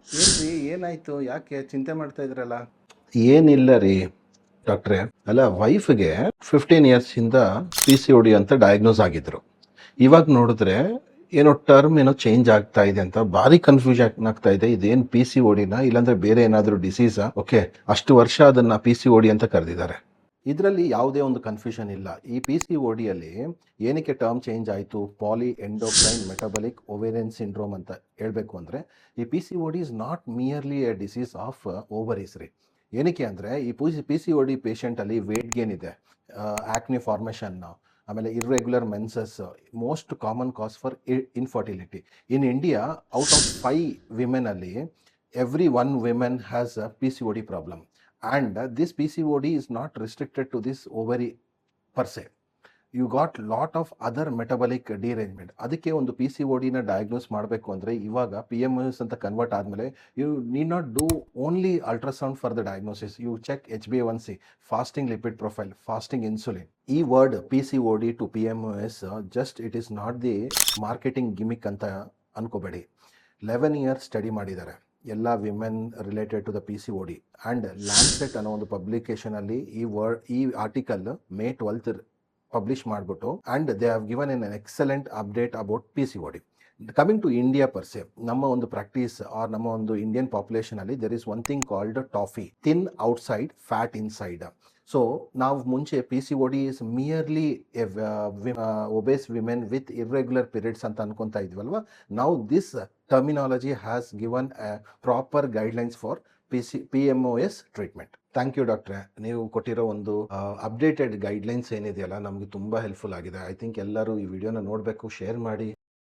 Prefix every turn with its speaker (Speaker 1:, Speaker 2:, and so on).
Speaker 1: ಏನ್ರಿ ಏನಾಯ್ತು? ಯಾಕೆ ಚಿಂತೆ ಮಾಡ್ತಾ ಇದ್ರಲ್ಲ?
Speaker 2: ಏನಿಲ್ಲ ರೀ ಡಾಕ್ಟ್ರೆ. ಅಲ್ಲ, ವೈಫ್ಗೆ 15 ಇಯರ್ಸಿಂದ PCOD ಅಂತ ಡಯಾಗ್ನೋಸ್ ಆಗಿದ್ರು. ಇವಾಗ ನೋಡಿದ್ರೆ ಏನೋ ಟರ್ಮ್ ಏನೋ ಚೇಂಜ್ ಆಗ್ತಾ ಇದೆ ಅಂತ ಭಾರಿ ಕನ್ಫ್ಯೂಷನ್ ಆಗ್ತಾ ಇದೆ. ಇದೇನು PCODನ ಇಲ್ಲಾಂದ್ರೆ ಬೇರೆ ಏನಾದರೂ ಡಿಸೀಸಾ? ಓಕೆ, ಅಷ್ಟು ವರ್ಷ ಅದನ್ನ PCOD ಅಂತ ಕರೆದಿದ್ದಾರೆ. ಇದರಲ್ಲಿ ಯಾವುದೇ ಒಂದು ಕನ್ಫ್ಯೂಷನ್ ಇಲ್ಲ. ಈ PCODಯಲ್ಲಿ ಏನಕ್ಕೆ ಟರ್ಮ್ ಚೇಂಜ್ ಆಯಿತು, poly endocrine metabolic ovarian syndrome ಅಂತ ಹೇಳಬೇಕು ಅಂದರೆ, ಈ PCOD is not merely a disease of ovaries ರೀ. ಏನಕ್ಕೆ ಅಂದರೆ ಈ PCOD ಪೇಷಂಟಲ್ಲಿ ವೇಟ್ ಗೇನ್ ಇದೆ, ಆಕ್ನಿ ಫಾರ್ಮೇಷನ್, ಆಮೇಲೆ irregular menses, most common cause for infertility. In India, out of 5 ವಿಮೆನಲ್ಲಿ every 1 women has a PCOD problem. And this PCOD is not restricted to this ovary per se. You got lot of other metabolic derangement. ಅದಕ್ಕೆ ಒಂದು PCODನ diagnose ಮಾಡಬೇಕು ಅಂದರೆ ಇವಾಗ PMOS ಅಂತ convert ಆದಮೇಲೆ you need not do only ultrasound for the diagnosis. You check HbA1c, fasting lipid profile, fasting insulin. ಈ word PCOD to PMOS just it is not the marketing gimmick ಅಂತ ಅನ್ಕೋಬೇಡಿ. 11 years study ಮಾಡಿದ್ದಾರೆ ಎಲ್ಲ women related to the PCOD. And Lancet ಅನ್ನೋ ಒಂದು ಪಬ್ಲಿಕೇಶನಲ್ಲಿ ಈ article May 12 publish ಮಾಡಿಬಿಟ್ಟು, and they have given an excellent update about PCOD. Coming to India per se, ನಮ್ಮ ಒಂದು ಪ್ರಾಕ್ಟೀಸ್ ಆರ್ ನಮ್ಮ ಒಂದು ಇಂಡಿಯನ್ ಪಾಪ್ಯುಲೇಷನಲ್ಲಿ there is one thing called toffee, thin outside fat inside. So ನಾವು ಮುಂಚೆ PCOD is merely obese women with irregular periods ಅಂತ ಅನ್ಕೊತಾ ಇದ್ವಲ್ವ. Now this terminology has given proper guidelines for PMOS treatment. Thank you ಡಾಕ್ಟ್ರೆ. ನೀವು ಕೊಟ್ಟಿರೋ ಒಂದು updated guidelines ಏನಿದೆಯಲ್ಲ ನಮಗೆ ತುಂಬ ಹೆಲ್ಪ್ಫುಲ್ ಆಗಿದೆ. ಐ ಥಿಂಕ್ ಎಲ್ಲರೂ ಈ ವಿಡಿಯೋನ ನೋಡಬೇಕು, ಶೇರ್ ಮಾಡಿ.